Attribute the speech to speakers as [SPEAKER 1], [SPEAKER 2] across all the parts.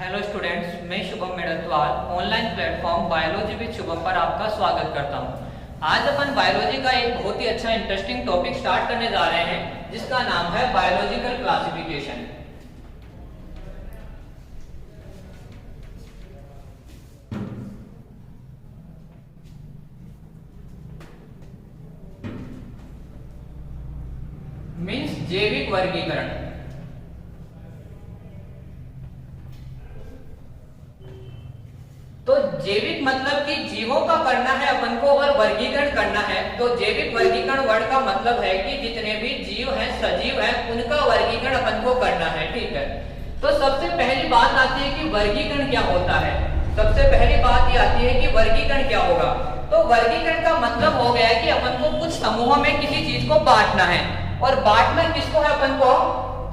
[SPEAKER 1] Hello students, मैं Shubham Medatwal online platform biology with Shubham पर आपका स्वागत करता हूं। आज अपन बायोलॉजी का एक बहुत ही अच्छा इंटरेस्टिंग टॉपिक स्टार्ट करने जा रहे हैं जिसका नाम है बायोलॉजिकल क्लासिफिकेशन। मीन्स जैविक वर्गीकरण। तो जैविक मतलब कि जीवों का करना है अपन को और वर्गीकरण करना है। तो जैविक वर्गीकरण वर्ड का मतलब है कि जितने भी जीव हैं, सजीव हैं, उनका वर्गीकरण अपन को करना है। ठीक है, तो सबसे पहली बात आती है कि वर्गीकरण क्या होता है। सबसे पहली बात ये आती है कि वर्गीकरण क्या होगा। तो वर्गीकरण का मतलब हो गया है कि अपन को कुछ समूहों में किसी चीज को बांटना है। और बांटना किसको है अपन को?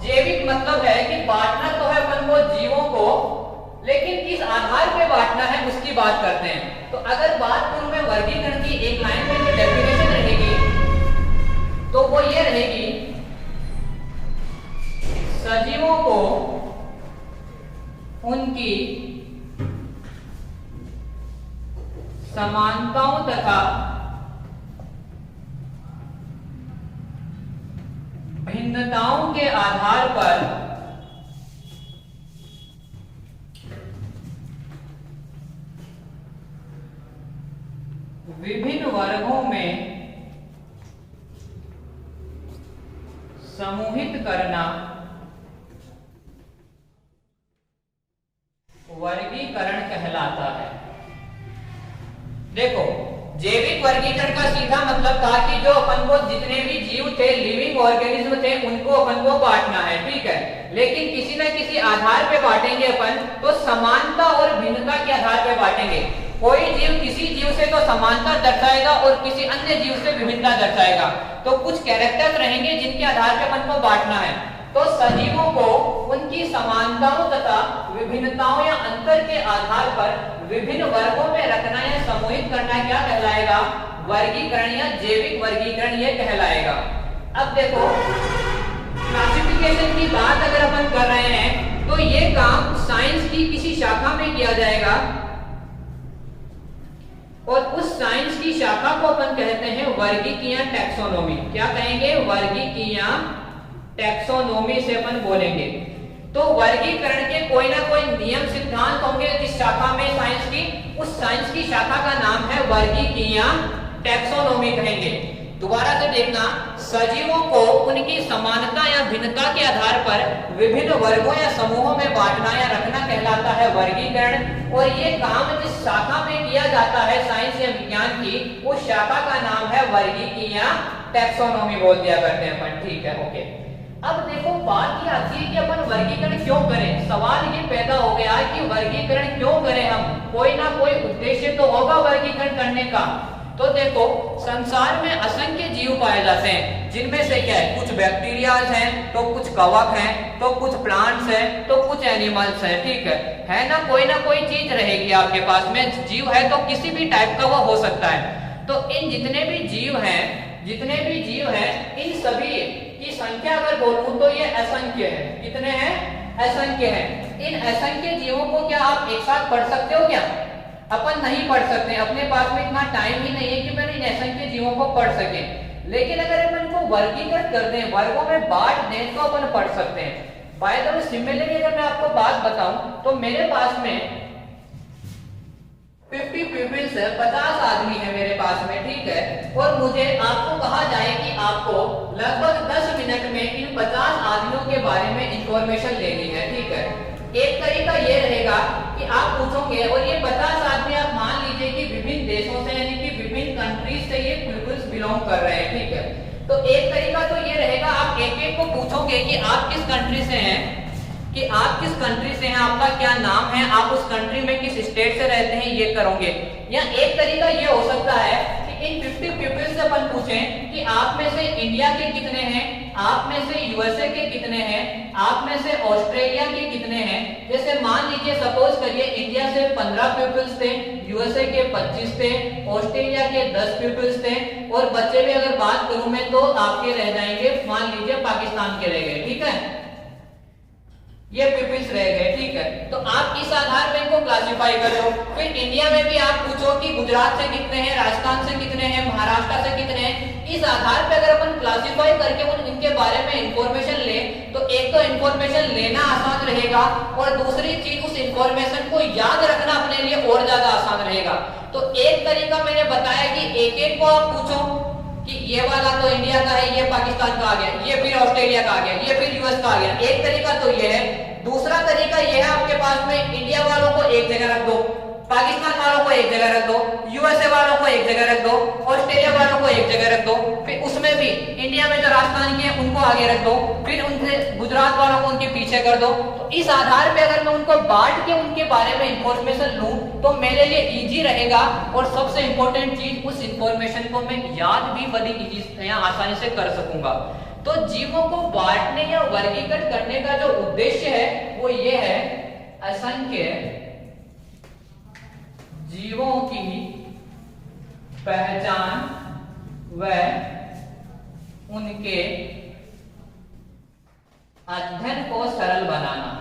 [SPEAKER 1] जैविक मतलब है कि बांटना तो है अपन को जीवों को, लेकिन किस आधार पे बांटना है उसकी बात करते हैं। तो अगर बात करूं मैं वर्गीकरण की, एक लाइन में जो डेफिनेशन रहेगी तो वो ये रहेगी, सजीवों को उनकी समानताओं तथा भिन्नताओं के आधार पर विभिन्न वर्गों में समूहित करना वर्गीकरण कहलाता है। देखो, जैविक वर्गीकरण का सीधा मतलब था कि जो अपन को जितने भी जीव थे, लिविंग ऑर्गेनिज्म थे, उनको अपन को बांटना है। ठीक है, लेकिन किसी न किसी आधार पे बांटेंगे अपन, तो समानता और भिन्नता के आधार पे बांटेंगे। कोई जीव किसी जीव से तो समानता दर्शाएगा और किसी अन्य जीव से विभिन्नता दर्शाएगा। तो कुछ कैरेक्टर्स रहेंगे जिनके आधार पे अपन को बांटना है। तो सजीवों को उनकी समानताओं तथा विभिन्नताओं या अंतर के आधार पर विभिन्न वर्गों में रखना या समूहित करना क्या कहलाएगा? वर्गीकरण या जैविक वर्गीकरण ये कहलाएगा। अब देखो, क्लासिफिकेशन की बात अगर अपन कर रहे हैं तो ये काम साइंस की किसी शाखा में किया जाएगा और उस साइंस की शाखा को अपन कहते हैं वर्गीकीय टैक्सोनॉमी। क्या कहेंगे? वर्गीकीय टैक्सोनॉमी से अपन बोलेंगे। तो वर्गीकरण के कोई ना कोई नियम सिद्धांत होंगे जिस शाखा में साइंस की, उस साइंस की शाखा का नाम है वर्गीकीय टैक्सोनॉमी कहेंगे। दोबारा से देखना, सजीवों को उनकी समानता या भिन्नता के आधार पर विभिन्न वर्गों या समूहों में बांटना या रखना कहलाता है वर्गीकरण। और ये काम जिस शाखा में किया जाता है साइंस या विज्ञान की, उस शाखा का नाम है वर्गीकीय टैक्सोनॉमी बोल दिया करते हैं अपन। ठीक है, ओके। अब देखो, बात ये आती है कि अपन वर्गीकरण क्यों करें। सवाल ये पैदा हो गया कि वर्गीकरण क्यों करें हम, कोई ना कोई उद्देश्य तो होगा वर्गीकरण करने का। तो देखो, संसार में असंख्य जीव पाए जाते हैं, जिनमें से क्या है, कुछ बैक्टीरियाज हैं, तो कुछ कवक हैं, तो कुछ प्लांट्स हैं, तो कुछ एनिमल्स हैं। ठीक है ना? कोई चीज रहेगी आपके पास में। जीव है तो किसी भी टाइप का वो हो सकता है। तो इन जितने भी जीव हैं, इन सभी की संख्या अगर बोलूं तो ये असंख्य है। कितने हैं? असंख्य हैं। इन असंख्य जीवों को क्या आप एक साथ पढ़ सकते हो? क्या अपन नहीं पढ़ सकते, अपने पास में इतना टाइम ही नहीं है कि मैंने इन असंख्य जीवों को पढ़ सके। लेकिन अगर अपन को वर्गीकृत कर दें, वर्गों में बांट दें, तो अपन पढ़ सकते हैं। बाय द वे, सिमिलरली अगर मैं आपको बात बताऊं तो मेरे पास में 50 पीपल्स है, 50 आदमी है मेरे पास में। ठीक है, और मुझे आपको कहा जाए कि आपको लगभग 10 मिनट में इन 50 आदमियों के बारे में इंफॉर्मेशन लेनी है। ठीक है, एक तरीका ये रहेगा कि आप पूछोगे, और ये 50 आदमी आप मान लीजिए कि विभिन्न देशों से, यानी कि विभिन्न कंट्रीज से ये पीपल्स बिलोंग कर रहे हैं। ठीक है, तो एक तरीका तो ये रहेगा, आप एक एक को पूछोगे कि आप किस कंट्री से हैं, आपका क्या नाम है, आप उस कंट्री में किस स्टेट से रहते हैं, ये करोगे। या एक तरीका ये हो सकता है कि इन 50 पीपल से अपन पूछें कि आप में से इंडिया के कितने हैं, आप में से यूएसए के कितने हैं, आप में से ऑस्ट्रेलिया के कितने हैं। जैसे मान लीजिए, सपोज करिए इंडिया से 15 पीपल्स थे, यूएसए के 25 थे, ऑस्ट्रेलिया के 10 पीपल्स थे, और बच्चे भी अगर बात करूं मैं तो आपके रह जाएंगे, मान लीजिए पाकिस्तान के रह गए। ठीक है, ये पीपल्स रह गए, ठीक है। तो आप इस आधार पे इनको क्लासिफाई कर लो। फिर इंडिया में भी आप पूछो कि गुजरात से कितने हैं, राजस्थान से कितने हैं, महाराष्ट्र से कितने हैं। इस आधार पे अगर अपन क्लासिफाई करके इनके बारे में इंफॉर्मेशन ले तो एक तो इंफॉर्मेशन लेना आसान रहेगा और दूसरी चीज उस इंफॉर्मेशन को याद रखना अपने लिए और ज्यादा आसान रहेगा। तो एक तरीका मैंने बताया कि एक एक को आप पूछो कि ये वाला तो इंडिया का है, ये पाकिस्तान का आ गया, ये फिर ऑस्ट्रेलिया का आ गया, ये फिर यूएस का आ गया। एक तरीका तो ये है। दूसरा तरीका ये है आपके पास में इंडिया वालों को एक जगह रख दो, पाकिस्तान वालों को एक जगह रख दो, यूएसए वालों को एक जगह रख दो, ऑस्ट्रेलिया वालों को एक जगह रख दो। फिर उसमें भी इंडिया में जो राजस्थान के हैं उनको आगे रख दो, फिर उनसे गुजरात वालों को उनके पीछे कर दो। तो इस आधार पे अगर मैं उनको बांट के उनके बारे में इंफॉर्मेशन लूं तो मेरे लिए इजी रहेगा और सबसे इंपॉर्टेंट चीज उस इंफॉर्मेशन को मैं याद भी बड़ी इजी या आसानी से कर सकूंगा। तो जीवों को बांटने या वर्गीकृत करने का जो उद्देश्य है वो ये है, असंख्य जीवों की पहचान व उनके अध्ययन को सरल बनाना।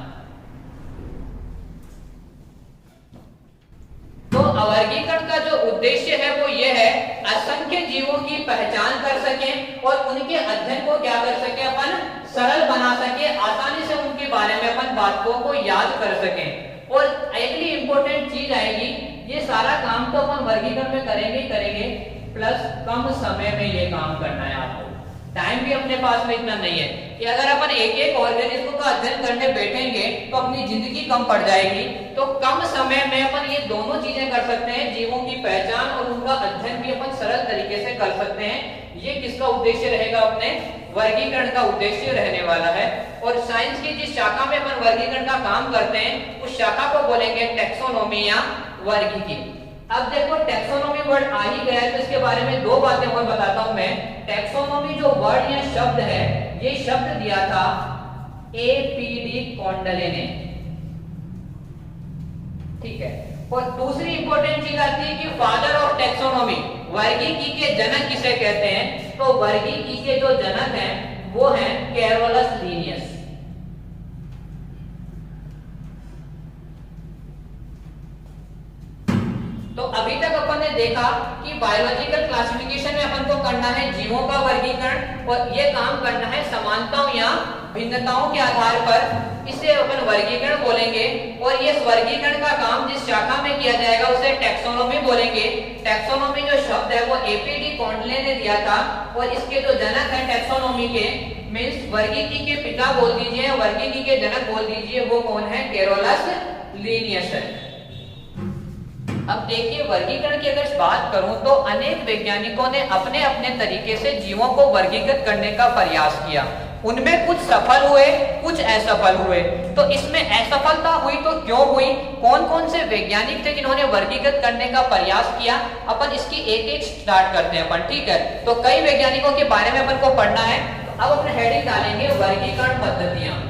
[SPEAKER 1] तो वर्गीकरण का जो उद्देश्य है वो ये है, असंख्य जीवों की पहचान कर सकें और उनके अध्ययन को क्या कर सके, अपन सरल बना सके, आसानी से उनके बारे में अपन बातों को याद कर सकें। और अगली इंपॉर्टेंट चीज आएगी, ये सारा काम तो अपन वर्गीकरण में करेंगे ही करेंगे, प्लस कम समय में ये काम करना है आपको। टाइम भी अपने पास में इतना नहीं है कि अगर अपन एक एक ऑर्गेनिज्म का अध्ययन करने बैठेंगे तो अपनी जिंदगी कम पड़ जाएगी। तो कम समय में अपन ये दोनों चीजें कर सकते हैं, जीवों की पहचान और उनका अध्ययन भी अपन सरल तरीके से कर सकते हैं। ये किसका उद्देश्य रहेगा, अपने वर्गीकरण का उद्देश्य रहने वाला है। और साइंस की जिस शाखा में अपन वर्गीकरण का काम करते हैं उस शाखा को बोलेंगे टैक्सोनॉमी या वर्गीकी। अब देखो टैक्सोनॉमी वर्ड आ ही गया है तो इसके बारे में दो बातें और बताता हूं मैं। टैक्सोनॉमी जो वर्ड या शब्द है, ये शब्द दिया था एपीडी कॉन्डले ने, ठीक है। और दूसरी इंपॉर्टेंट चीज आती है कि फादर ऑफ टैक्सोनॉमी, वर्गीकी के जनक किसे कहते हैं, तो वर्गीकी के जो जनक हैं वो हैं कैरोलस लीनियस। तो अभी तक अपन ने देखा कि बायोलॉजिकल क्लासिफिकेशन में अपन को करना है जीवों का वर्गीकरण और ये काम करना है समानताओं या भिन्नताओं के आधार पर, इसे अपन वर्गीकरण बोलेंगे। और ये वर्गीकरण का काम जिस शाखा में किया जाएगा उसे टैक्सोनॉमी बोलेंगे। टैक्सोनॉमी जो शब्द है वो एपीडी कॉन्डले ने दिया था और इसके जो जनक हैं टैक्सोनॉमी के, मींस वर्गीकी के पिता बोल दीजिए, वर्गीकी के जनक बोल दीजिए, वो कौन है, कैरोलस लीनियस है। अब देखिए वर्गीकरण की अगर बात करूं तो अनेक वैज्ञानिकों ने अपने अपने तरीके से जीवों को वर्गीकृत करने का प्रयास किया। उनमें कुछ सफल हुए, कुछ असफल हुए। तो इसमें असफलता हुई तो क्यों हुई, कौन कौन से वैज्ञानिक थे जिन्होंने वर्गीकृत करने का प्रयास किया, अपन इसकी एक एक स्टार्ट करते हैं अपन, ठीक है। तो कई वैज्ञानिकों के बारे में अपन को पढ़ना है। तो अब अपने हेडिंग डालेंगे वर्गीकरण पद्धतियां।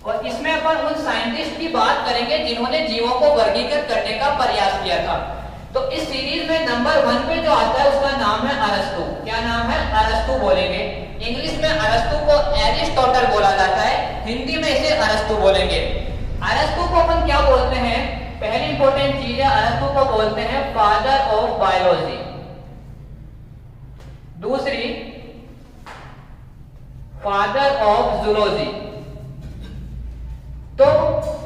[SPEAKER 1] और इसमें अपन उन साइंटिस्ट की बात करेंगे जिन्होंने जीवों को वर्गीकृत करने का प्रयास किया था। तो इस सीरीज में नंबर 1 पे जो आता है उसका नाम है अरस्तु। क्या नाम है, अरस्तु बोलेंगे। इंग्लिश में अरस्तु को एरिस्टोटल बोला जाता है, हिंदी में इसे अरस्तु बोलेंगे। अरस्तु को अपन क्या बोलते हैं, पहली इंपॉर्टेंट चीज है, अरस्तु को बोलते हैं फादर ऑफ बायोलॉजी। दूसरी, फादर ऑफ जूलॉजी। तो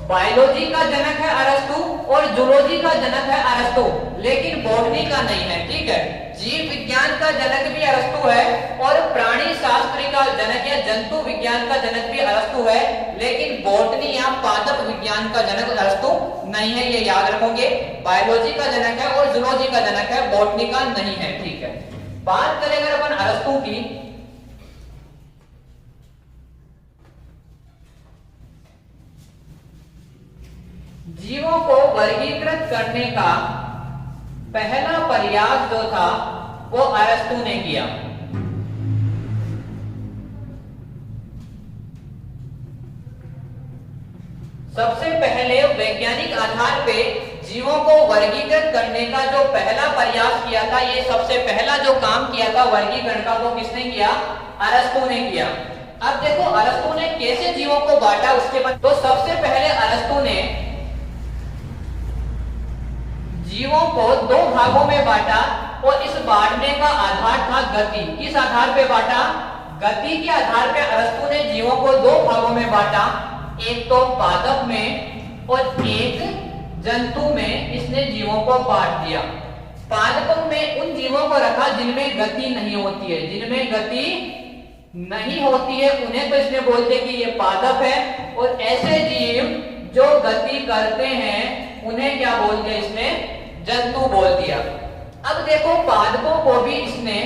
[SPEAKER 1] बायोलॉजी का जनक है अरस्तु और जूलॉजी का जनक है अरस्तु, लेकिन बॉटनी का नहीं है, ठीक है। जीव विज्ञान का जनक भी अरस्तु है और प्राणी शास्त्र का जनक या जंतु विज्ञान का जनक भी अरस्तु है, लेकिन बॉटनी या पादप विज्ञान का जनक अरस्तु नहीं है, ये याद रखोगे। बायोलॉजी का जनक है और जूलॉजी का जनक है, बॉटनी का नहीं है, ठीक है। बात करें अगर अपन अरस्तु की, जीवों को वर्गीकृत करने का पहला प्रयास जो था वो अरस्तु ने किया। सबसे पहले वैज्ञानिक आधार पे जीवों को वर्गीकृत करने का जो पहला प्रयास किया था, ये सबसे पहला जो काम किया था वर्गीकरण का, वो किसने किया? अरस्तु ने किया। अब देखो अरस्तु ने कैसे जीवों को बांटा उसके बाद। तो सबसे पहले अरस्तु ने जीवों को दो भागों में बांटा और इस बांटने का आधार था गति। किस आधार पे बांटा? गति के आधार पे अरस्तु ने जीवों को दो भागों में बांटा, एक तो पादप में और एक जंतु में इसने जीवों को बांट दिया। पादपों में उन जीवों को रखा जिनमें गति नहीं होती है, जिनमें गति नहीं होती है उन्हें तो इसने बोलते कि ये पादप है, और ऐसे जीव जो गति करते हैं उन्हें क्या बोल दिया इसने? जंतु बोल दिया। अब देखो पादपों को भी इसने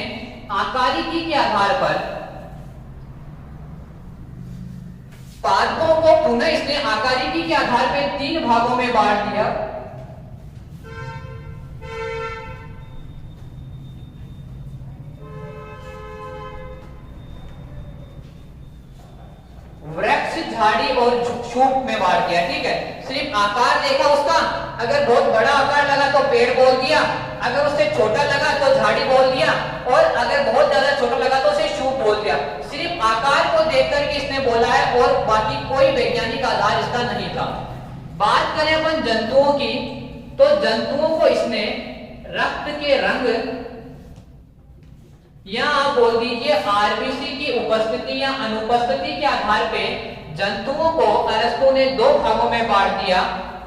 [SPEAKER 1] आकारिकी के आधार पर, पादपों को पुनः इसने आकारिकी के आधार पर तीन भागों में बांट दिया। वृक्ष, झाड़ी और शूप में बांट दिया। ठीक है, सिर्फ आकार देखा उसका, अगर बहुत बड़ा आकार लगा तो पेड़ बोल दिया, अगर उससे छोटा लगा तो झाड़ी बोल दिया, और अगर बहुत ज्यादा छोटा लगा तो उसे शूप बोल दिया। सिर्फ आकार को देख करके इसने बोला है और बाकी कोई वैज्ञानिक आधार इसका नहीं था। बात करें अपन जंतुओं की, तो जंतुओं को इसने रक्त के रंग या आप बोल दीजिए आरबीसी की उपस्थिति या अनुपस्थिति के आधार पे जंतुओं को अरस्तु ने दो भागों में बांट दिया।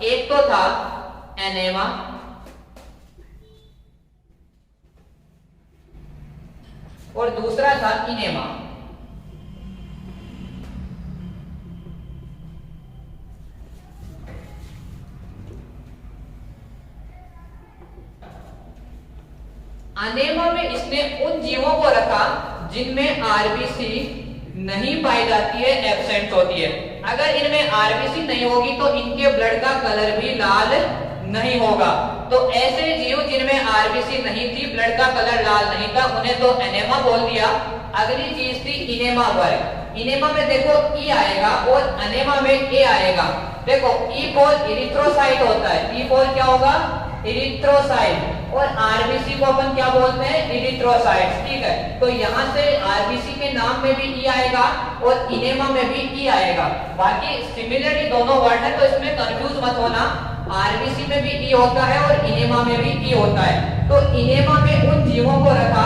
[SPEAKER 1] एक तो था एनेमा और दूसरा था इनेमा। अनेमा में इसने उन जीवों को रखा जिनमें आरबीसी नहीं पाई जाती है, एब्सेंट होती है। अगर इनमें आरबीसी नहीं होगी तो इनके ब्लड का कलर भी लाल नहीं होगा। तो ऐसे जीव जिनमें आरबीसी नहीं थी, ब्लड का कलर लाल नहीं था, उन्हें तो एनेमा बोल दिया। अगली चीज थी इनेमा वर्ग। इनेमा में देखो ई आएगा और अनेमा में ए आएगा। देखो ई फॉर इरिथ्रोसाइट होता है, ई फॉर क्या होगा? इरिथ्रोसाइट, और आरबीसी को अपन क्या बोलते हैं? इरिथ्रोसाइट्स। ठीक है, तो यहाँ से आरबीसी के नाम में भी ई आएगा और इनेमा में भी ई आएगा। बाकी सिमिलरली दोनों वर्ड है, तो इसमें कंफ्यूज मत होना। आरबीसी में भी ई होता है और इनेमा में भी ई होता है। तो इनेमा में उन जीवों को रखा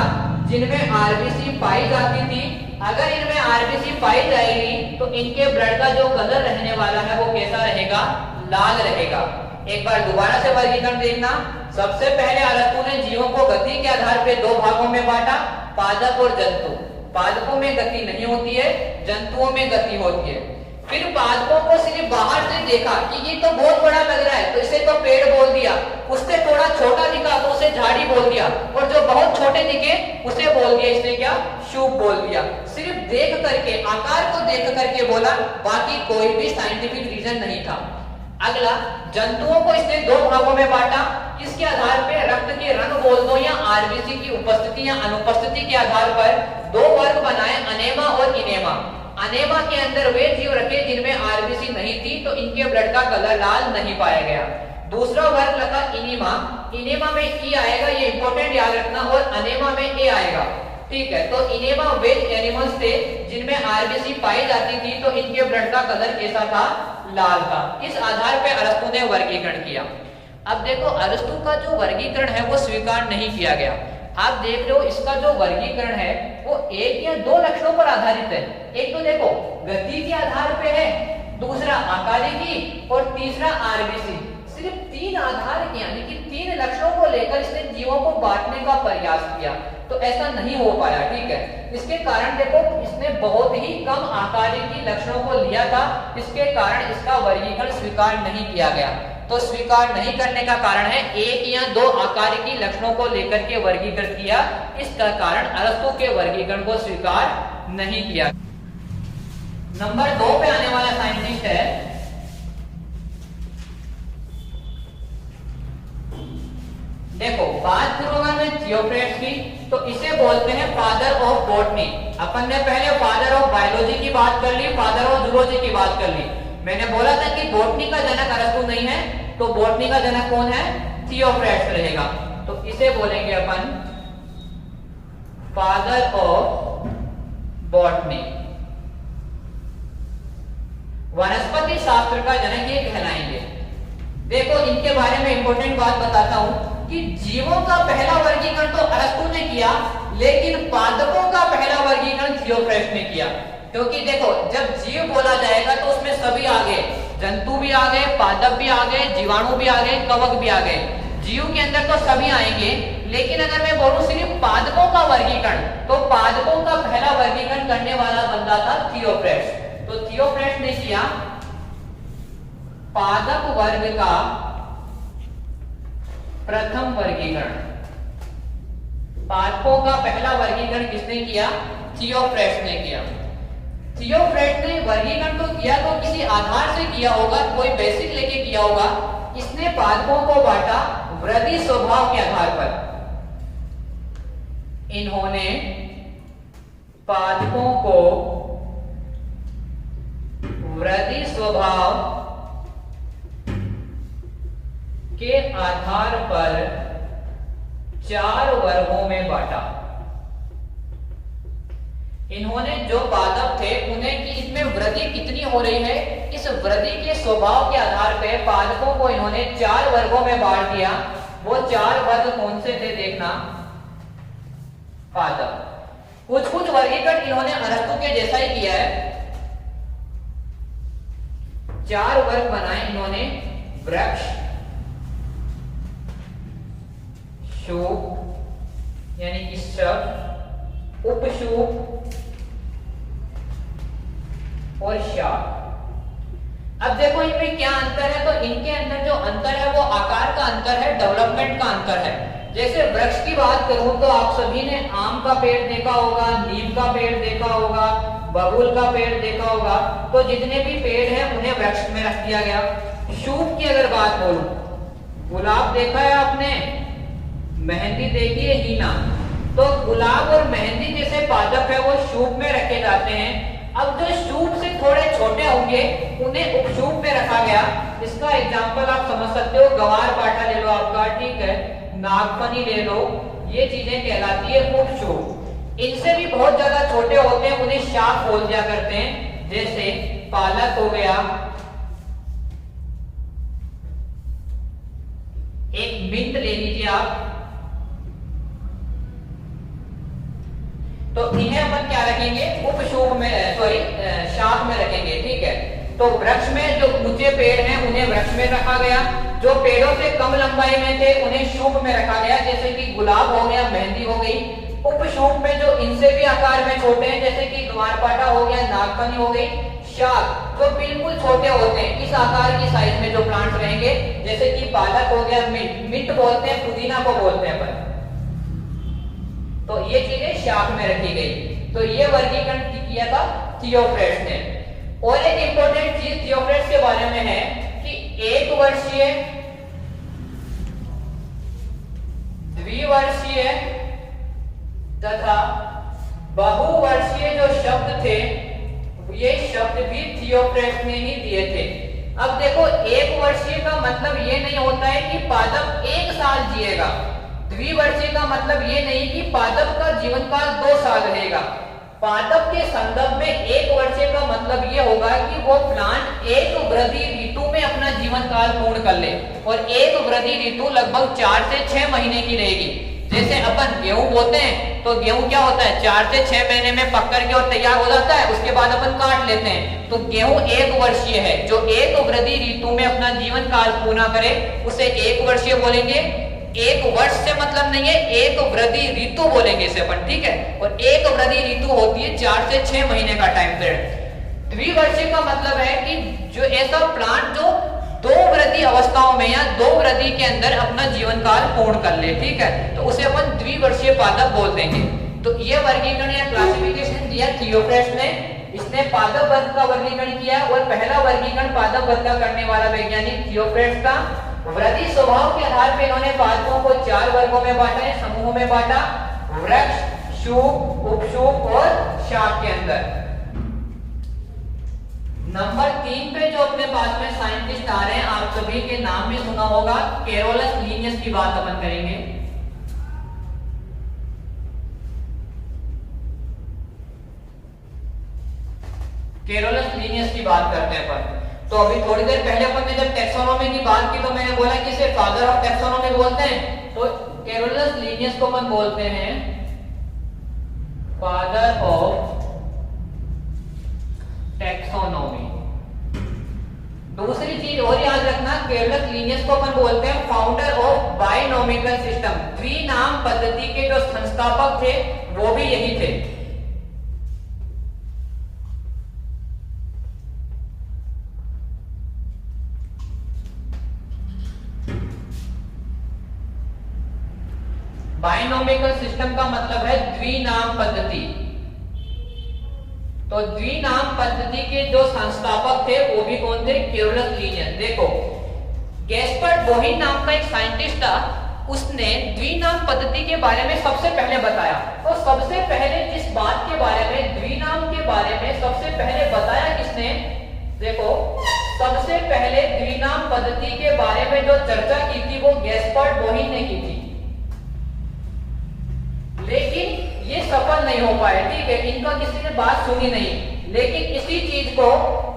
[SPEAKER 1] जिनमें आरबीसी पाई जाती थी। अगर इनमें आरबीसी पाई जाएगी तो इनके ब्लड का जो कलर रहने वाला है वो कैसा रहेगा? लाल रहेगा। एक बार दोबारा से वर्गीकरण देखना। सबसे पहले अरस्तु ने जीवों को गति के आधार पे दो भागों में बांटा, पादप और जंतु। पादपों में गति नहीं होती है, जंतुओं में गति होती है। फिर पादपों को सिर्फ बाहर से देखा कि ये तो बहुत बड़ा लग रहा है, तो इसे तो पेड़ बोल दिया। उससे थोड़ा छोटा दिखा तो उसे झाड़ी बोल दिया, और जो बहुत छोटे दिखे उसे बोल दिया इसने क्या? शूप बोल दिया। सिर्फ देख करके, आकार को देख करके बोला, बाकी कोई भी साइंटिफिक रीजन नहीं था। अगला, जंतुओं को इसने दो भागों में बांटा। किसके आधार पे? रक्त के रंग बोल दो या आरबीसी की उपस्थिति या अनुपस्थिति के आधार पर दो वर्ग बनाए, अनेमा और इनेमा। अनेमा के अंदर वे जीव रखे जिनमें आरबीसी नहीं थी, तो इनके ब्लड का कलर लाल नहीं पाया गया। दूसरा वर्ग लगा इनेमा। इनेमा में ई आएगा, ये इंपॉर्टेंट याद रखना, और अनेमा में ए आएगा। ठीक है, तो इनेमा वेज एनिमल्स थे जिनमें आरबीसी पाई जाती थी, तो इनके ब्लड का कलर कैसा था? लाल था। इस आधार पे अरस्तु ने वर्गीकरण किया। अब देखो अरस्तु का जो वर्गीकरण है वो स्वीकार नहीं किया गया। आप देख रहे हो इसका जो वर्गीकरण है वो एक या दो लक्षणों पर आधारित है। एक तो देखो गति के आधार पे है, दूसरा आकारिकी और तीसरा आरबीसी। सिर्फ तीन आधार यानी कि तीन लक्षणों को लेकर इसने जीवों को बांटने का प्रयास किया, तो ऐसा नहीं हो पाया। ठीक है, इसके कारण देखो इसने बहुत ही कम आकारिकी लक्षणों को लिया था, इसके कारण इसका वर्गीकरण स्वीकार नहीं किया गया। तो स्वीकार नहीं करने का कारण है एक या दो आकारिकी लक्षणों को लेकर के वर्गीकृत किया, इसका कारण अरस्तु के वर्गीकरण को स्वीकार नहीं किया। नंबर 2 पे आने वाला साइंटिस्ट है देखो, बात करूंगा मैं थियोफ्रेट्स की, तो इसे बोलते हैं फादर ऑफ बॉटनी। अपन ने पहले फादर ऑफ बायोलॉजी की बात कर ली, फादर ऑफ जूलॉजी की बात कर ली। मैंने बोला था कि बॉटनी का जनक अरस्तु नहीं है, तो बॉटनी का जनक कौन है? थियोफ्रेस्ट रहेगा। तो इसे बोलेंगे अपन फादर ऑफ बॉटनी। वनस्पति शास्त्र का जनक ये कहलाएंगे। देखो इनके बारे में इंपॉर्टेंट बात बताता हूं कि जीवों का पहला वर्गीकरण तो अरस्तु ने किया, लेकिन पादपों का पहला वर्गीकरण थियोफ्रेस्ट ने किया। क्योंकि देखो जब जीव बोला जाएगा तो उसमें सभी आ गए, जंतु भी आ गए, पादप भी आ गए, जीवाणु भी आ गए, कवक भी आ गए। जीव के अंदर तो सभी आएंगे, लेकिन अगर मैं बोलूं सिर्फ पादपों का वर्गीकरण, तो पादपों का पहला वर्गीकरण करने वाला बंदा था थियोफ्रेस्ट। तो थियोफ्रेस्ट ने किया पादप वर्ग का प्रथम वर्गीकरण। पादपों का पहला वर्गीकरण किसने किया? थियोफ्रेस्ट ने किया। थियोफ्रेस्ट ने वर्गीकरण तो किया तो किसी आधार से किया होगा, कोई बेसिक लेके किया होगा। इसने पादपों को बांटा वृद्धि स्वभाव के आधार पर। इन्होंने पादपों को वृद्धि स्वभाव के आधार पर 4 वर्गों में बांटा। इन्होंने जो पादप थे उन्हें कि इसमें वृद्धि कितनी हो रही है, इस वृद्धि के स्वभाव के आधार पर पादपों को इन्होंने 4 वर्गों में बांट दिया। वो 4 वर्ग कौन से थे देखना? पादप। कुछ वर्गीकरण इन्होंने अरस्तु के जैसा ही किया है। 4 वर्ग बनाए इन्होंने, वृक्ष, शूप यानी कि शव, उपशूप और शाक। अब देखो इनमें क्या अंतर है, तो इनके अंदर जो अंतर है वो आकार का अंतर है, डेवलपमेंट का अंतर है। जैसे वृक्ष की बात करूं तो आप सभी ने आम का पेड़ देखा होगा, नीम का पेड़ देखा होगा, बबूल का पेड़ देखा होगा। तो जितने भी पेड़ हैं उन्हें वृक्ष में रख दिया गया। शूप की अगर बात बोलूं, गुलाब देखा है आपने, मेहंदी देखी है, हीना। तो गुलाब और मेहंदी जैसे पादप है वो शूप में रखे जाते हैं। अब जो शूप से थोड़े छोटे होंगे उन्हें उपशूप में रखा गया। इसका एग्जांपल आप समझ सकते हो, गवार पाठा ले लो आपका, ठीक है, नागफनी ले लो, ये चीजें कहलाती है उपशूप। इनसे भी बहुत ज्यादा छोटे होते हैं, उन्हें शाक बोल दिया करते हैं। जैसे पालक हो गया, एक मिंट ले लीजिए आप, तो इन्हें अपन क्या रखेंगे? उपशूप में, सॉरी शाक में रखेंगे, ठीक है। तो वृक्ष में जो ऊंचे पेड़ हैं उन्हें वृक्ष में रखा गया, जो पेड़ों से कम लंबाई में थे उन्हें शूप में रखा गया, जैसे कि गुलाब हो गया, मेहंदी हो गई। उपशूप में जो इनसे भी आकार में छोटे हैं, जैसे कि ग्वारपाठा हो गया, नागफनी हो गई, शाक जो बिल्कुल छोटे होते हैं, इस आकार की साइज में जो प्लांट रहेंगे, जैसे कि पालक हो गया, मिंट बोलते हैं, पुदीना को बोलते हैं अपन। तो ये चीजें शाक में रखी गई। तो ये वर्गीकरण किया था थियोफ्रेस्ट ने। और एक इंपॉर्टेंट चीज थियोफ्रेस्ट के बारे में है कि 1 वर्षीय, द्विवर्षीय तथा बहुवर्षीय जो शब्द थे, ये शब्द भी थियोफ्रेस्ट ने ही दिए थे। अब देखो 1 वर्षीय का मतलब ये नहीं होता है कि पादप 1 साल जिएगा। द्विवर्षीय का मतलब ये नहीं कि पादप का जीवन काल 2 साल रहेगा। पादप के संदर्भ में 1 वर्षीय का मतलब ये होगा कि वो प्लांट एक वृद्धि ऋतु में अपना जीवन काल पूर्ण कर ले, और एक वृद्धि ऋतु लगभग 4 से 6 महीने की रहेगी। जैसे अपन गेहूं बोते हैं तो गेहूं क्या होता है, 4 से 6 महीने में पक करके और तैयार हो जाता है, उसके बाद अपन काट लेते हैं। तो गेहूं 1 वर्षीय है, जो एक वृद्धि ऋतु में अपना जीवन काल पूर्ण करे उसे 1 वर्षीय बोलेंगे। 1 वर्ष से मतलब नहीं है, एक वृद्धि ऋतु बोलेंगे इसे अपन, ठीक है। और एक वृद्धि ऋतु होती है 4 से 6 महीने का टाइम पीरियड। द्विवर्षीय का मतलब है कि जो ऐसा प्लांट जो 2 वृद्धि अवस्थाओं में या 2 वृद्धि के अंदर अपना जीवन काल पूर्ण कर ले, ठीक है, तो उसे अपन द्विवर्षीय पादप बोल देंगे। तो ये वर्गीकरण या क्लासिफिकेशन दिया थियोफ्रेस्ट ने। इसने पादप वर्ग का वर्गीकरण किया, और पहला वर्गीकरण पादप वर्ग का करने वाला वैज्ञानिक थियोफ्रेस्ट था। वृद्धि स्वभाव के आधार पर इन्होंने पादपों को 4 वर्गों में बांटा, समूहों में बांटा, वृक्ष, शूप, उपशूप और शाक के अंदर। नंबर 3 पे जो अपने पास में साइंटिस्ट आ रहे हैं, आप सभी के नाम भी सुना होगा। कैरोलस लीनियस की बात अपन करेंगे। कैरोलस लीनियस की बात करते हैं अपन। तो अभी थोड़ी देर पहले अपन ने जब टैक्सोनॉमी की बात की तो मैंने बोला कि इसे फादर ऑफ टैक्सोनॉमी बोलते हैं। तो कैरोलस लीनियस को अपन बोलते हैं फादर ऑफ टैक्सोनॉमी। दूसरी चीज और याद रखना, कैरोलस लीनियस को अपन बोलते हैं फाउंडर ऑफ बाइनोमिकल सिस्टम। द्विनाम पद्धति के जो संस्थापक थे वो भी यही थे। बाइनोमिकल सिस्टम का मतलब है द्विनाम पद्धति। तो द्विनाम पद्धति के जो संस्थापक थे वो भी कौन थे? Carolus Linnaeus. देखो, गैस्पर्ड बोहिन नाम का एक साइंटिस्ट था, उसने द्विनाम पद्धति के बारे में सबसे पहले बताया। तो सबसे पहले जिस बात के बारे में, द्विनाम के बारे में सबसे पहले बताया किसने? देखो, सबसे पहले द्विनाम पद्धति के बारे में जो चर्चा की थी वो गैस्पर्ड बोहिन ने की थी, लेकिन ये सफल नहीं हो पाए। ठीक है, इनका किसी ने बात सुनी नहीं। लेकिन इसी चीज को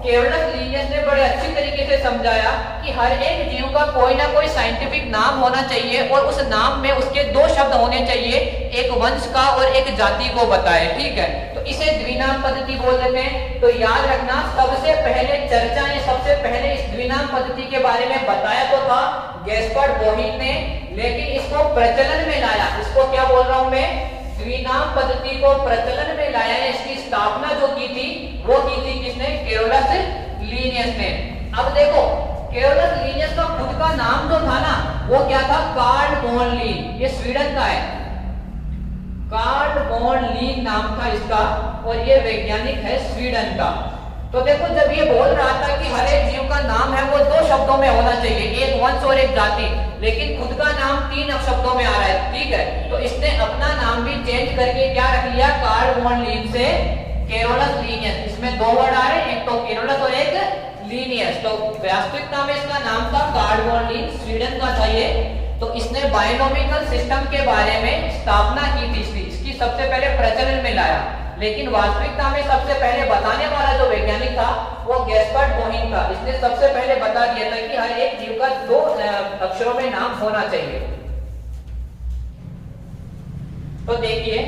[SPEAKER 1] कैरोलस लीनियस ने बड़े अच्छी तरीके से समझाया कि हर एक जीव का कोई ना कोई साइंटिफिक नाम होना चाहिए और उस नाम में उसके दो शब्द होने चाहिए, एक वंश का और एक जाति को बताए। ठीक है, तो इसे द्विनाम पद्धति बोल देते हैं। तो याद रखना, सबसे पहले चर्चा ने सबसे पहले इस द्विनाम पद्धति के बारे में बताया तो था गैस्पर्ड बोहिन ने, लेकिन इसको प्रचलन में लाया। इसको क्या बोल रहा हूं मैं? द्विनाम पद्धति को प्रचलन में लाया है। इसकी स्थापना जो की थी वो की थी किसने? कैरोलस लीनियस ने। अब देखो, कैरोलस लीनियस का खुद का नाम जो था ना वो क्या था? कार्ल वॉन लीन। ये स्वीडन का है, कार्ल वॉन लीन नाम था इसका, और ये वैज्ञानिक है स्वीडन का। तो देखो, जब ये बोल रहा था कि हर एक जीव का नाम है वो दो शब्दों में होना चाहिए, एक वंश और एक जाति, लेकिन खुद का नाम 3 शब्दों में आ रहा है। ठीक है, तो इसने अपना नाम भी चेंज करके क्या रख लिया? कार्ल वॉन लीन से कैरोलस लीनियस। इसमें 2 वर्ड आ रहे हैं, एक तो कैरोलस और एक लीनियस। तो वास्तविकता में इसका नाम था कार्ल वॉन लीन, स्वीडन का था ये। तो इसने बाइनोमिकल सिस्टम के बारे में स्थापना की थी, इसकी सबसे पहले प्रचलन में लाया। लेकिन वास्तविकता में सबसे पहले बताने वाला जो वैज्ञानिक था वो गैस्पर्ड बोहिन था। इसने सबसे पहले बता दिया था कि हर एक जीव का 2 अक्षरों में नाम होना चाहिए। तो देखिए,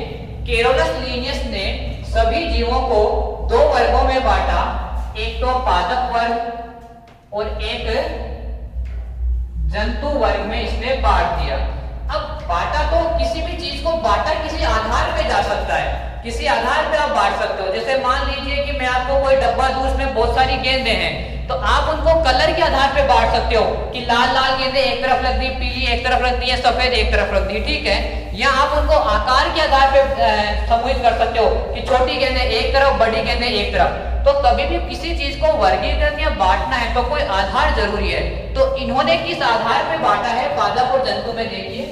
[SPEAKER 1] कैरोलस लीनियस ने सभी जीवों को 2 वर्गों में बांटा, एक तो पादप वर्ग और एक जंतु वर्ग में इसने बांट दिया। अब बांटा तो किसी भी चीज को बांटा किसी आधार पे जा सकता है, किसी आधार पे आप बांट सकते हो। जैसे मान लीजिए कि मैं आपको कोई डब्बा दूं, उसमें बहुत सारी गेंदें हैं, तो आप उनको कलर के आधार पे बांट सकते हो कि लाल लाल गेंदें एक तरफ रख दी, पीली एक तरफ रख दी है, सफेद एक तरफ रख दी। ठीक है, या आप उनको आकार के आधार पे समूहित कर सकते हो कि छोटी गेंदें एक तरफ, बड़ी गेंदें एक तरफ। तो कभी भी किसी चीज को वर्गीकृत या बांटना है तो कोई आधार जरूरी है। तो इन्होंने किस आधार पे बांटा है पादप और जंतु में? देखिए,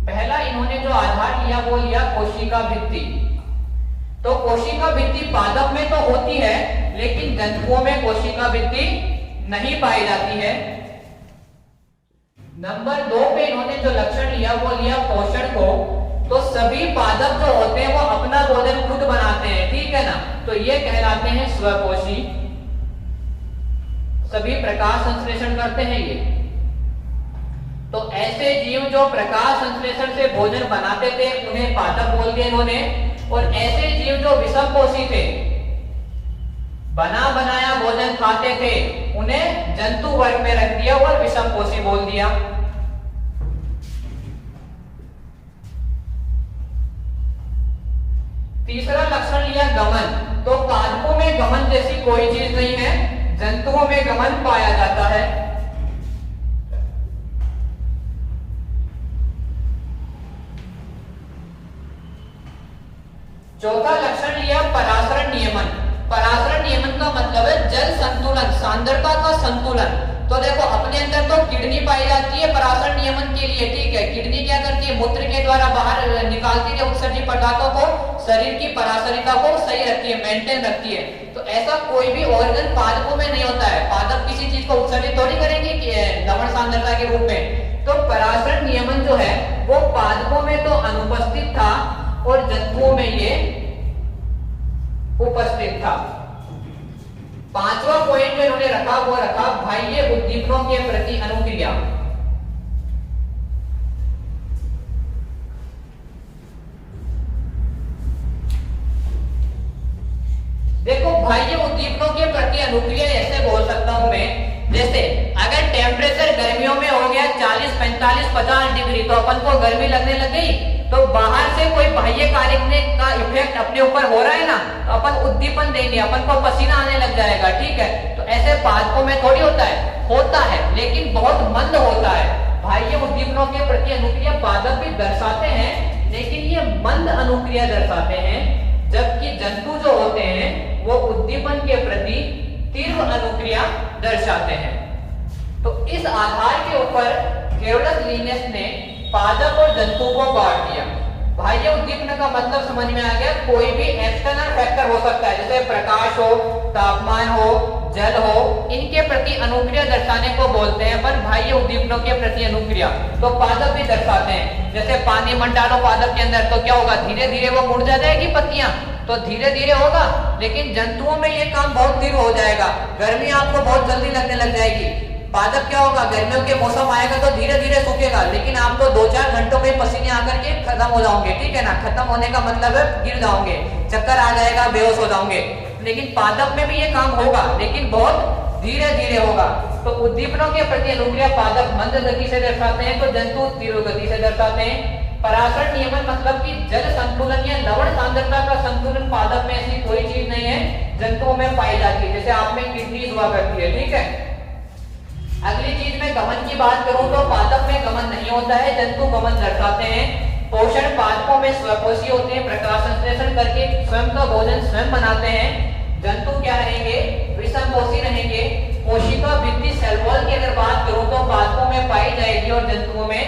[SPEAKER 1] पहला इन्होंने जो आधार लिया वो लिया कोशिका भित्ति। तो कोशिका भित्ति पादप में तो होती है, लेकिन जंतुओं में कोशिका भित्ति नहीं पाई जाती है। नंबर 2 पे इन्होंने जो लक्षण लिया वो लिया पोषण को। तो सभी पादप जो होते हैं वो अपना भोजन खुद बनाते हैं। ठीक है ना, तो ये कहलाते हैं स्वपोषी। सभी प्रकाश संश्लेषण करते हैं ये। तो ऐसे जीव जो प्रकाश संश्लेषण से भोजन बनाते थे उन्हें पादप बोल दिया इन्होंने, और ऐसे जीव जो विषमपोषी थे, बना बनाया भोजन खाते थे, उन्हें जंतु वर्ग में रख दिया और विषमपोषी बोल दिया। तीसरा लक्षण लिया गमन। तो पादपों में गमन जैसी कोई चीज नहीं है, जंतुओं में गमन पाया जाता है। चौथा लक्षण लिया परासरण नियमन। परासरण नियमन का मतलब है जल संतुलन, सांद्रता का संतुलन। तो तो देखो अपने अंदर तो किडनी पाई जाती है पराशर नियमन के लिए, ठीक है। किडनी क्या करती है, मूत्र के द्वारा बाहर निकालती है उत्सर्जित पदार्थों को, शरीर की पराशरिता को सही रखती है, मेंटेन रखती है। तो ऐसा कोई भी ऑर्गन पादपों में नहीं होता है। पादप किसी चीज को उत्सर्जित थोड़ी करेंगे कि लवण सांद्रता के रूप में। तो पराशर नियमन जो है वो पादपों में तो अनुपस्थित था और जंतुओं में ये उपस्थित था। पांचवा पॉइंट जो इन्होंने रखा वो रखा बाह्य उद्दीपनों के प्रति अनुक्रिया। देखो बाह्य उद्दीपनों के प्रति अनुक्रिया ऐसे बोल सकता हूं मैं, जैसे अगर टेम्परेचर गर्मियों में हो गया 40, 45, 50 डिग्री तो अपन को गर्मी लगने लग गई, तो बाहर से कोई बाह्य कार्य का इफेक्ट अपने ऊपर हो रहा है ना, तो अपन उद्दीपन देंगे, अपन को पसीना आने लग जाएगा, ठीक है। तो ऐसे पादपों में थोड़ी होता है लेकिन बहुत मंद होता है। बाह्य उद्दीपनों के प्रति अनुक्रिया पादप भी दर्शाते हैं लेकिन ये मंद अनुक्रिया दर्शाते हैं, जबकि जंतु जो होते हैं वो उद्दीपन के प्रति तीव्र अनुक्रिया दर्शाते हैं। तो इस आधार के ऊपर केरोलस लिनियस ने पादप और जंतु को बांट दिया। बाह्य उद्दीपन का मतलब समझ में आ गया, कोई भी एक्सटर्नल फैक्टर हो सकता है, जैसे प्रकाश हो, तापमान हो, जल हो, इनके प्रति अनुक्रिया दर्शाने को बोलते हैं पर बाह्य उद्दीपनों के प्रति अनुक्रिया। तो पादप भी दर्शाते हैं, जैसे पानी मत डालो पादप के अंदर तो क्या होगा, धीरे धीरे वो मुरझा जाएगी पत्तियां, तो धीरे धीरे होगा। लेकिन जंतुओं में ये काम बहुत तीव्र हो जाएगा, गर्मी आपको बहुत जल्दी लगने लग जाएगी। पादप क्या होगा, गर्मियों के मौसम आएगा तो धीरे धीरे सूखेगा, लेकिन आपको 2-4 घंटों में पसीने आकर के खत्म हो जाओगे, ठीक है ना। खत्म होने का मतलब है गिर जाओगे, चक्कर आ जाएगा, बेहोश हो जाओगे। लेकिन पादप में भी ये काम होगा लेकिन बहुत धीरे धीरे होगा। तो उद्दीपनों के प्रति अनुक्रिया पादप मंद गति से दर्शाते हैं तो जंतु तीव्र गति से दर्शाते हैं। पराशर नियमन मतलब कि जल संतुलन या लवण सांद्रता का संतुलन पादप में ऐसी कोई चीज नहीं है, जंतुओं में पाई जाती है, जैसे आप में किडनी हुआ करती है, ठीक है। अगली चीज में गमन की बात करूं तो पादप में गमन नहीं होता है, जंतु गमन दर्शाते हैं। पोषण पादपों में स्वपोषी होते हैं, प्रकाश संश्लेषण करके स्वयं का भोजन स्वयं बनाते हैं। जंतु क्या रहेंगे, विषमपोषी रहेंगे। कोशिका भित्ति सेल वॉल की अगर बात करूं तो पादपों में पाई जाएगी और जंतुओं में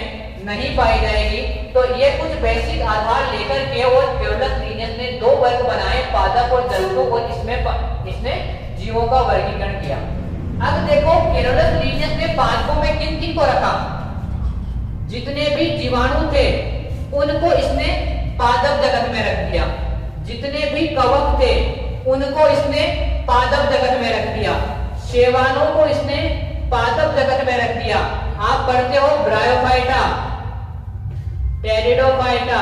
[SPEAKER 1] नहीं पाई जाएगी। तो ये कुछ बेसिक आधार लेकर के और केरोलस लिनियस ने 2 वर्ग बनाए, पादप और जंतु, और इसने जीवों का वर्गीकरण किया। अब देखो केरोलस लिनियस ने पादपों में किन किन को रखा, जितने भी जीवाणु थे उनको इसने पादप जगत में रख दिया, जितने भी कवक थे उनको इसने पादप जगत में रख दिया, शैवालों को इसने पादप जगत में रख दिया। आप पढ़ते हो ब्रायोफाइटा, टेरिडोफाइटा,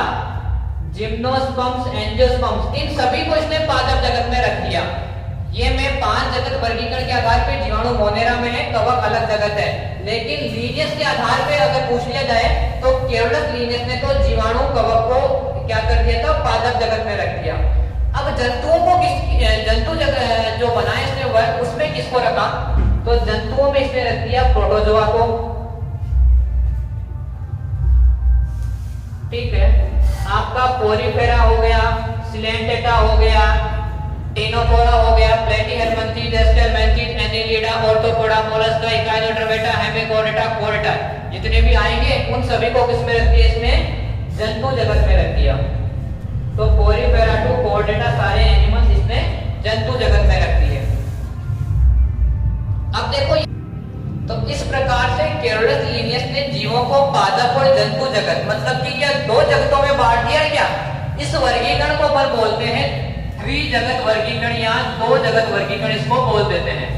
[SPEAKER 1] जिम्नोस्पर्म्स, एंजियोस्पर्म्स, इन सभी को इसने पादप जगत में रख दिया। ये मैं 5 जगत वर्गीकरण के आधार पे जीवाणु मोनेरा में है, कवक अलग जगत है। लेकिन लीनियस के आधार पे अगर पूछ लिया जाए तो केरोलस लिनियस ने तो जीवाणु कवक को क्या कर दिया था, पादप जगत में रख दिया। अब जंतुओं को जंतु जगत जो बनाए इसने वर्ग, उसमें किसको रखा, तो जंतुओं में इसने रख दिया प्रोटोजोआ को, ठीक है। आपका पोरीफेरा हो गया, सिलेंटेटा हो गया, टेनोफोरा हो गया, Platyhelminthes, Aschelminthes, Annelida, Arthropoda, Mollusca, Echinodermata, Hemichordata, कोडेटा, जितने भी आएंगे उन सभी को किसमें रख दिया, इसने जंतु जगत में रख दिया। तो पोरीफेरा टू कोडेटा सारे एनिमल्स इसने जंतु जगत में रख दिए। अब देखो तो इस प्रकार से केरोलस लिनियस ने जीवों को पादप और जंतु जगत मतलब कि क्या 2 जगतों में बांट दिया क्या। इस वर्गीकरण को पर बोलते हैं द्विजगत वर्गीकरण या 2 जगत वर्गीकरण इसको बोल देते हैं।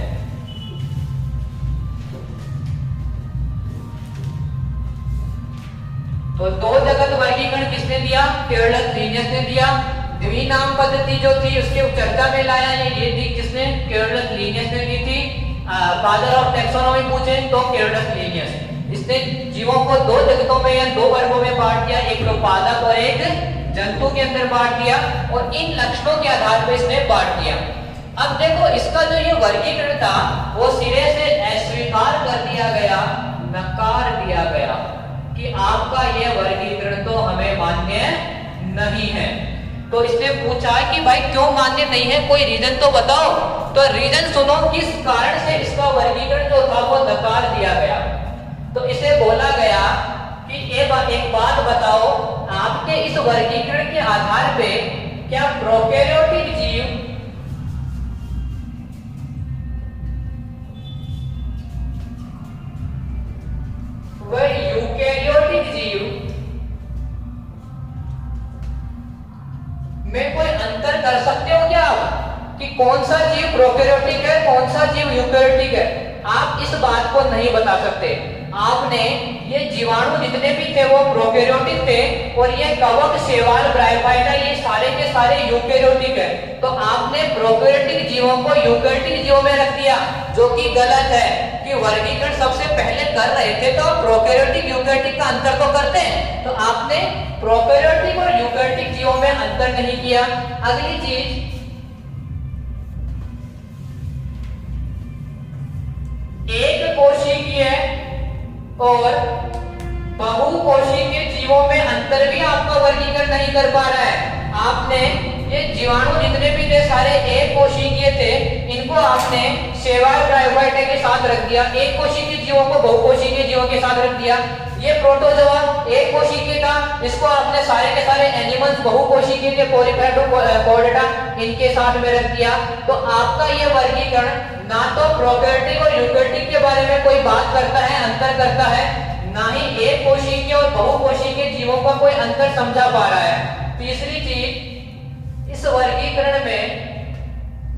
[SPEAKER 1] तो 2 जगत वर्गीकरण किसने दिया, केरोलस लिनियस ने दिया। द्विनाम पद्धति जो थी उसके चर्चा में लाया ये दी किसने, केरोलस लिनियस ने दी थी। फादर ऑफ टैक्सोनॉमी पूछे तो केरोलस लिनियस। इसने जीवों को 2 जगतों में या 2 वर्गों में बांट दिया, एक तो पादप और एक जंतु के अंदर बांट दिया और इन लक्षणों के आधार पर इसने बांट दिया। अब देखो इसका जो ये वर्गीकरण था वो सिरे से अस्वीकार कर दिया गया, नकार दिया गया कि आपका ये वर्गीकरण तो हमें मान्य नहीं है। तो इसने पूछा कि भाई क्यों मान्य नहीं है, कोई रीजन तो बताओ। तो रीजन सुनो किस कारण से इसका वर्गीकरण जो था वो नकार दिया गया। तो इसे बोला गया कि एक बात बताओ, आपके इस वर्गीकरण के आधार पे क्या प्रोकैरियोटिक जीव व यूकैरियोटिक जीव में कोई अंतर कर सकते हो क्या आप कि कौन सा जीव प्रोकैरियोटिक है, कौन सा जीव यूकैरियोटिक है? आप इस बात को नहीं बता सकते। आपने ये जीवाणु जितने भी थे वो प्रोकैरियोटिक थे और ये कवक, शैवाल, ब्रायोफाइटा ये सारे के सारे यूकैरियोटिक है। तो आपने प्रोकैरियोटिक जीवों को यूकैरियोटिक जीवों में रख दिया, जो कि गलत है। कि वर्गीकरण सबसे पहले कर रहे थे तो प्रोकैरियोटिक यूकैरियोटिक का अंतर तो करते हैं, तो आपने प्रोकैरियोटिक और यूकैरियोटिक जीवों में अंतर नहीं किया। अगली चीज, एक कोशिकीय और बहुकोशिकीय जीवों में अंतर भी आपका वर्गीकरण नहीं कर पा रहा है। आपने ये जीवाणु जितने भी थे सारे एक कोशिकीय थे, इनको आपने शैवाल, ब्रायोफाइटा के साथ रख दिया। एक कोशिकीय जीवों को बहुकोशिकीय जीवों के साथ रख दिया। ये प्रोटोजोआ एक कोशिकीय था, इसको आपने सारे के सारे एनिमल्स बहुकोशिकीय के पॉलीफेटोकोर्डेटा इनके साथ में रख दिया। तो आपका ये वर्गीकरण ना तो प्रोकैरियोटिक और यूकैरियोटिक के बारे में कोई बात करता है, अंतर करता है, ना ही एक कोशिकीय और बहुकोशिकीय जीवों का कोई अंतर समझा पा रहा है। तीसरी चीज, इस वर्गीकरण में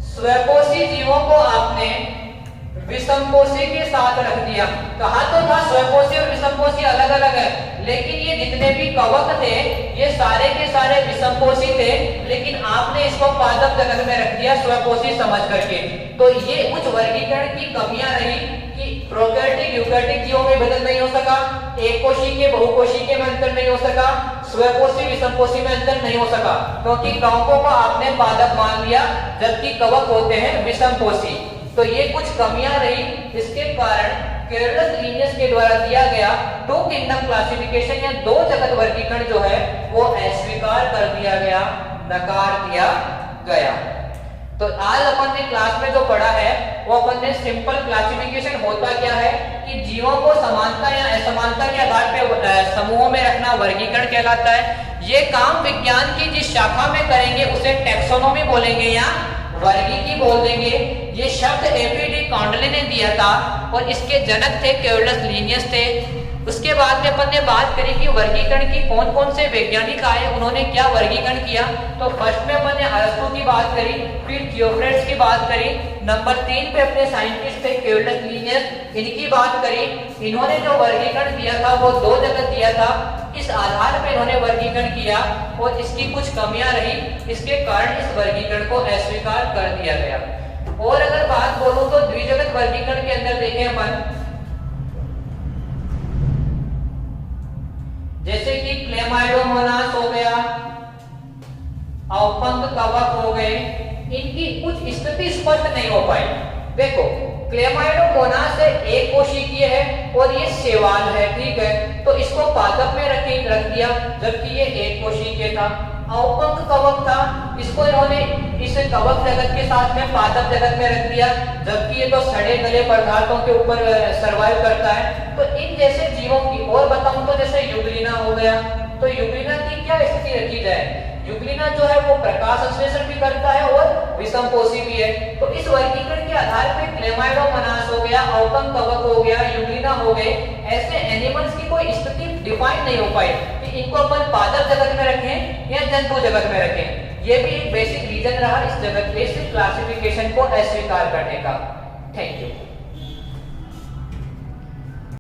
[SPEAKER 1] स्वयंपोषी जीवों को आपने विषमपोषी के साथ रख दिया। कहा तो था स्वयंपोषी और विषमपोषी अलग अलग है, लेकिन ये जितने भी कवक थे ये सारे के सारे विषमपोषी थे, लेकिन आपने इसको पादप जगत में रख दिया स्वयंपोषी समझ करके। तो ये कुछ वर्गीकरण की कमियां रही कि प्रोकैरियोटिक यूकैरियोटिक जीवों में बदल नहीं हो सका, एक कोशिकीय बहुकोशिकीय में अंतर नहीं हो सका, स्वयंपोषी विषमपोषी में अंतर नहीं हो सका, क्योंकि कवकों को आपने पादप मान लिया जबकि कवक होते हैं विषमपोषी। तो ये कुछ कमियां रही, इसके कारण केरलस लीनियस के द्वारा दिया गया टू किंगडम क्लासिफिकेशन या दो जगत वर्गीकरण जो है वो अस्वीकार कर दिया गया, नकार दिया गया। तो आज अपन ने क्लास में जो पढ़ा है वो अपन ने सिंपल क्लासिफिकेशन होता क्या है कि जीवों को समानता या असमानता के आधार पे समूहों में रखना वर्गीकरण कहलाता है। ये काम विज्ञान की जिस शाखा में करेंगे उसे टैक्सोनॉमी बोलेंगे या वर्गीकी बोल देंगे। ये शब्द एपीडी कॉन्डले ने दिया था और इसके जनक थे केरलस लीनियस थे। उसके बाद में अपन ने बात करी कि वर्गीकरण की कौन कौन से वैज्ञानिक आए, उन्होंने क्या वर्गीकरण किया। तो फर्स्ट में अपन ने अरस्तु की बात करी, फिर थियोफ्रेट्स की बात करी, नंबर 3 पे अपने साइंटिस्ट थे केरलस लीनियस, इनकी बात करी। इन्होंने जो वर्गीकरण दिया था वो दो जगह दिया था, इस आधार पे इन्होंने वर्गीकरण किया और इसकी कुछ कमियां रही, इसके कारण इस वर्गीकरण को अस्वीकार कर दिया गया। और अगर बात बोलूं तो द्विजगत वर्गीकरण के अंदर देखें अपन, जैसे कि क्लेमाइडोमोनास हो गया, अवपंक कवक हो गए, इनकी कुछ स्थिति स्पष्ट नहीं हो पाई। देखो क्लेमाइडोमोनास एक कोशिकीय है और ये शैवाल है, ठीक है, तो इसको पादप में रख दिया जबकि ये एक कोशिकीय था। अवपंक कवक था, इसको इन्होंने इस कवक जगत के साथ में पादप जगत में रख दिया जबकि ये तो सड़े गले पदार्थों के ऊपर सरवाइव करता है। तो इन जैसे जीवों की और बताऊं तो जैसे युग्लिना हो गया, तो युग्लिना की क्या स्थिति रखी जाए? युग्लिना जो है वो प्रकाश संश्लेषण भी करता है और विषमपोषी भी है। तो इस वर्गीकरण के आधार पे क्लेमाइडोमोनास हो गया, अवपंक कवक हो गया, युग्लिना हो गए, ऐसे एनिमल्स की कोई स्थिति डिफाइन नहीं हो पाई कि इनको अपन पादप जगत में रखें या जंतु जगत में रखें। ये भी एक बेसिक रीजन रहा इस जगत के क्लासिफिकेशन को अस्वीकार करने का। Thank you.